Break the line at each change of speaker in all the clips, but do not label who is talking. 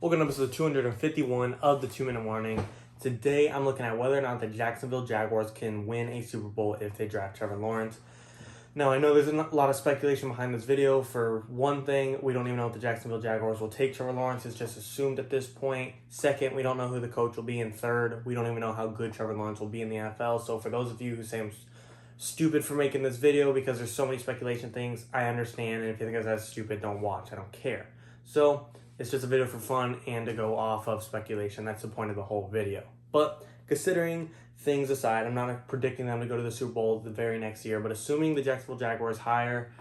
Welcome to episode 251 of the 2-Minute Warning. Today I'm looking at whether or not the Jacksonville Jaguars can win a Super Bowl if they draft Trevor Lawrence. Now, I know there's a lot of speculation behind this video. For one thing, we don't even know if the Jacksonville Jaguars will take Trevor Lawrence. It's just assumed at this point. Second, we don't know who the coach will be. And third, we don't even know how good Trevor Lawrence will be in the NFL. So for those of you who say I'm stupid for making this video because there's so many speculation things, I understand. And if you think that's stupid, don't watch. I don't care. So it's just a video for fun and to go off of speculation. That's the point of the whole video. But considering things aside, I'm not predicting them to go to the Super Bowl the very next year, but assuming the Jacksonville Jaguars draft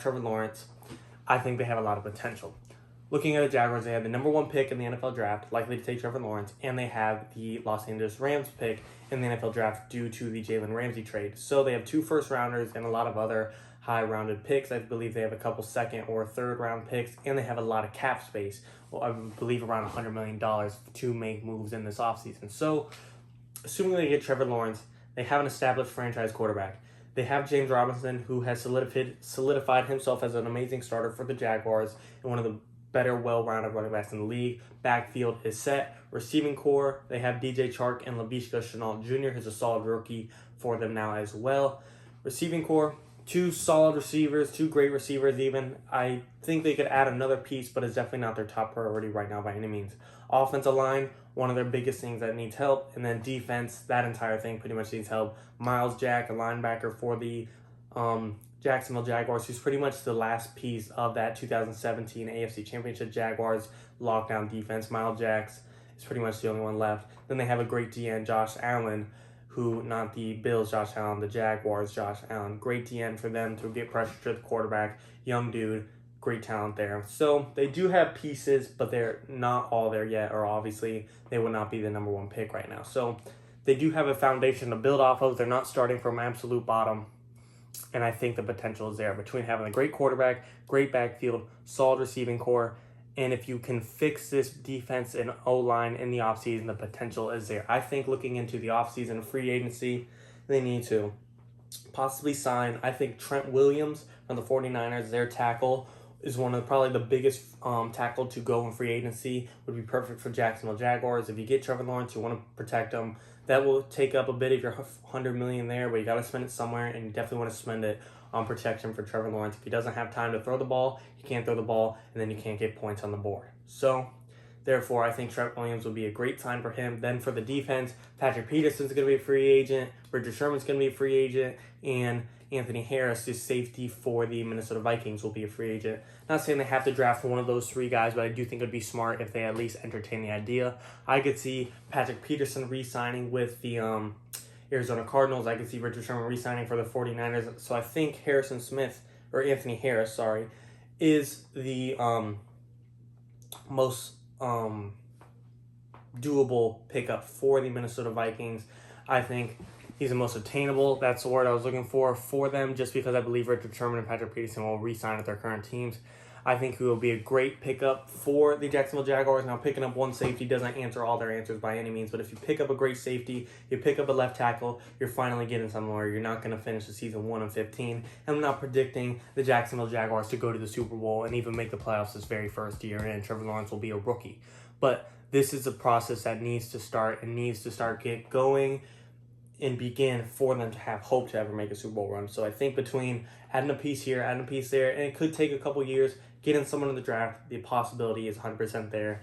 Trevor Lawrence, I think they have a lot of potential. Looking at the Jaguars, they have the number 1 pick in the NFL draft, likely to take Trevor Lawrence, and they have the Los Angeles Rams pick in the NFL draft due to the Jalen Ramsey trade. So they have 2 first-rounders and a lot of other high-rounded picks. I believe they have a couple second or third-round picks, and they have a lot of cap space. Well, I believe around $100 million to make moves in this offseason. So, assuming they get Trevor Lawrence, they have an established franchise quarterback. They have James Robinson, who has solidified himself as an amazing starter for the Jaguars and one of the better, well-rounded running backs in the league. Backfield is set. Receiving core, they have DJ Chark and Laviska Shenault Jr., who's a solid rookie for them now as well. Receiving core, 2 solid receivers, 2 great receivers even. I think they could add another piece, but it's definitely not their top priority right now by any means. Offensive line, one of their biggest things that needs help. And then defense, that entire thing pretty much needs help. Miles Jack, a linebacker for the Jacksonville Jaguars, who's pretty much the last piece of that 2017 AFC Championship Jaguars lockdown defense. Miles Jack is pretty much the only one left. Then they have a great DN, Josh Allen, who, not the Bills Josh Allen, the Jaguars Josh Allen. Great DN for them to get pressure to the quarterback. Young dude, great talent there. So they do have pieces, but they're not all there yet, or obviously they would not be the number 1 pick right now. So they do have a foundation to build off of. They're not starting from absolute bottom, and I think the potential is there between having a great quarterback, great backfield, solid receiving core, and if you can fix this defense and O-line in the offseason, the potential is there. I think looking into the offseason free agency, they need to possibly sign, I think Trent Williams from the 49ers, their tackle, is one of probably the biggest tackle to go in free agency. Would be perfect for Jacksonville Jaguars. If you get Trevor Lawrence, you want to protect him. That will take up a bit of your $100 million there, but you got to spend it somewhere, and you definitely want to spend it on protection for Trevor Lawrence. If he doesn't have time to throw the ball, he can't throw the ball, and then you can't get points on the board. So, therefore, I think Trent Williams will be a great sign for him. Then for the defense, Patrick Peterson's going to be a free agent, Richard Sherman's going to be a free agent, and Anthony Harris, the safety for the Minnesota Vikings, will be a free agent. Not saying they have to draft one of those 3 guys, but I do think it would be smart if they at least entertain the idea. I could see Patrick Peterson re-signing with the Arizona Cardinals. I could see Richard Sherman re-signing for the 49ers. So I think Anthony Harris, is the most doable pickup for the Minnesota Vikings. I think he's the most attainable. That's the word I was looking for them, just because I believe Richard Sherman and Patrick Peterson will re-sign at their current teams. I think he will be a great pickup for the Jacksonville Jaguars. Now, picking up one safety doesn't answer all their answers by any means, but if you pick up a great safety, you pick up a left tackle, you're finally getting somewhere. You're not going to finish the season 1-15. And I'm not predicting the Jacksonville Jaguars to go to the Super Bowl and even make the playoffs this very first year, and Trevor Lawrence will be a rookie. But this is a process that needs to start get going and begin for them to have hope to ever make a Super Bowl run. So I think between adding a piece here, adding a piece there, and it could take a couple years, getting someone in the draft, the possibility is 100% there.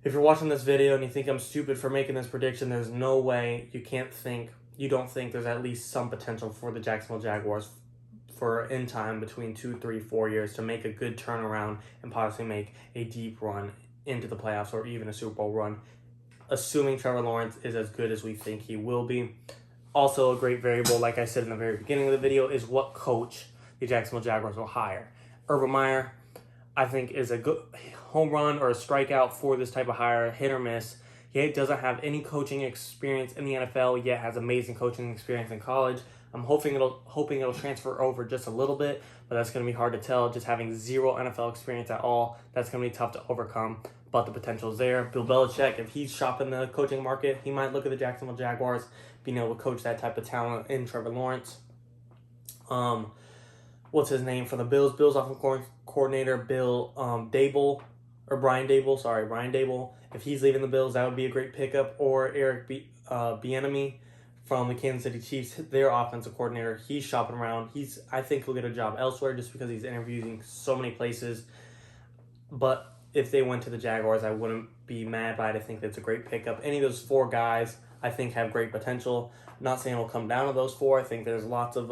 If you're watching this video and you think I'm stupid for making this prediction, there's no way you don't think there's at least some potential for the Jacksonville Jaguars for in time between 2, 3, 4 years to make a good turnaround and possibly make a deep run into the playoffs or even a Super Bowl run, assuming Trevor Lawrence is as good as we think he will be. Also, a great variable, like I said in the very beginning of the video, is what coach the Jacksonville Jaguars will hire. Urban Meyer, I think, is a good home run or a strikeout for this type of hire, hit or miss. He doesn't have any coaching experience in the NFL, yet has amazing coaching experience in college. I'm hoping it'll transfer over just a little bit, but that's going to be hard to tell. Just having 0 NFL experience at all, that's going to be tough to overcome. But the potential is there. Bill Belichick, if he's shopping the coaching market, he might look at the Jacksonville Jaguars, being able to coach that type of talent in Trevor Lawrence. What's his name for the Bills? Bills offensive coordinator Bill Dable. or Brian Dable. Sorry, Brian Dable. If he's leaving the Bills, that would be a great pickup. Or Eric Bieniemy from the Kansas City Chiefs, their offensive coordinator. He's shopping around. I think he'll get a job elsewhere just because he's interviewing so many places. But if they went to the Jaguars, I wouldn't be mad by it. I think that's a great pickup. Any of those 4 guys, I think, have great potential. I'm not saying it'll come down to those 4. I think there's lots of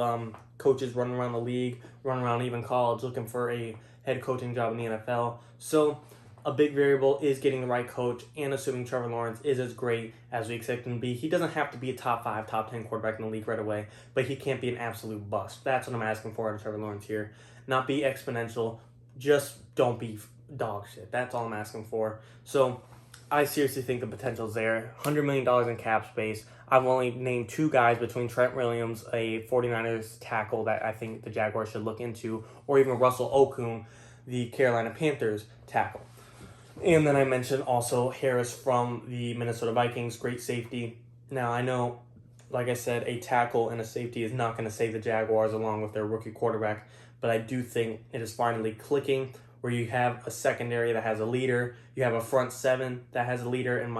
coaches running around the league, running around even college, looking for a head coaching job in the NFL. So a big variable is getting the right coach, and assuming Trevor Lawrence is as great as we expect him to be. He doesn't have to be a top 5, top 10 quarterback in the league right away, but he can't be an absolute bust. That's what I'm asking for out of Trevor Lawrence here. Not be exponential, just don't be dog shit. That's all I'm asking for. So I seriously think the potential's there. $100 million in cap space. I've only named 2 guys between Trent Williams, a 49ers tackle that I think the Jaguars should look into, or even Russell Okung, the Carolina Panthers tackle. And then I mentioned also Harris from the Minnesota Vikings, great safety. Now, I know, like I said, a tackle and a safety is not going to save the Jaguars along with their rookie quarterback, but I do think it is finally clicking where you have a secondary that has a leader, you have a front 7 that has a leader and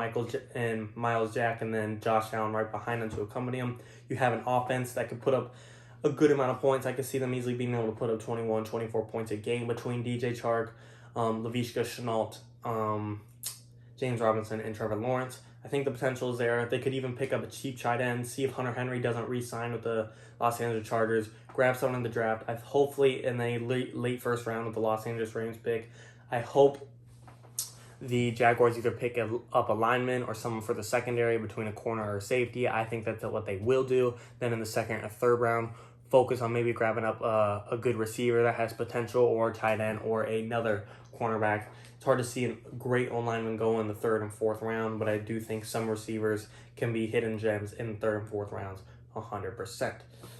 Miles Jack, and then Josh Allen right behind them to accompany him. You have an offense that could put up a good amount of points. I could see them easily being able to put up 21, 24 points a game between DJ Chark, Laviska Shenault, James Robinson, and Trevor Lawrence. I think the potential is there. They could even pick up a cheap tight end, see if Hunter Henry doesn't re-sign with the Los Angeles Chargers, grab someone in the draft. Hopefully in a late first round with the Los Angeles Rams pick. I hope the Jaguars either pick up a lineman or someone for the secondary between a corner or a safety. I think that's what they will do. Then in the second or third round, focus on maybe grabbing up a good receiver that has potential, or a tight end, or another cornerback. It's hard to see a great lineman go in the 3rd and 4th round, but I do think some receivers can be hidden gems in the 3rd and 4th rounds 100%.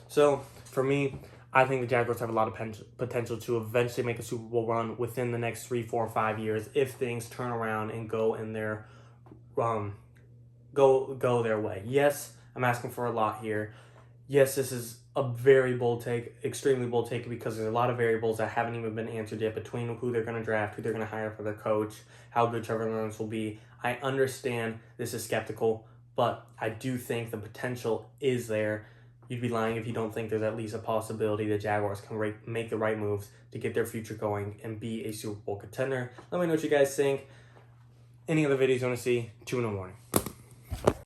So for me, I think the Jaguars have a lot of potential to eventually make a Super Bowl run within the next 3, 4, 5 years if things turn around and go in their go their way. Yes, I'm asking for a lot here. Yes, this is a very bold take, extremely bold take, because there's a lot of variables that haven't even been answered yet between who they're going to draft, who they're going to hire for their coach, how good Trevor Lawrence will be. I understand this is skeptical, but I do think the potential is there. You'd be lying if you don't think there's at least a possibility the Jaguars can make the right moves to get their future going and be a Super Bowl contender. Let me know what you guys think. Any other videos you want to see? 2 in the morning.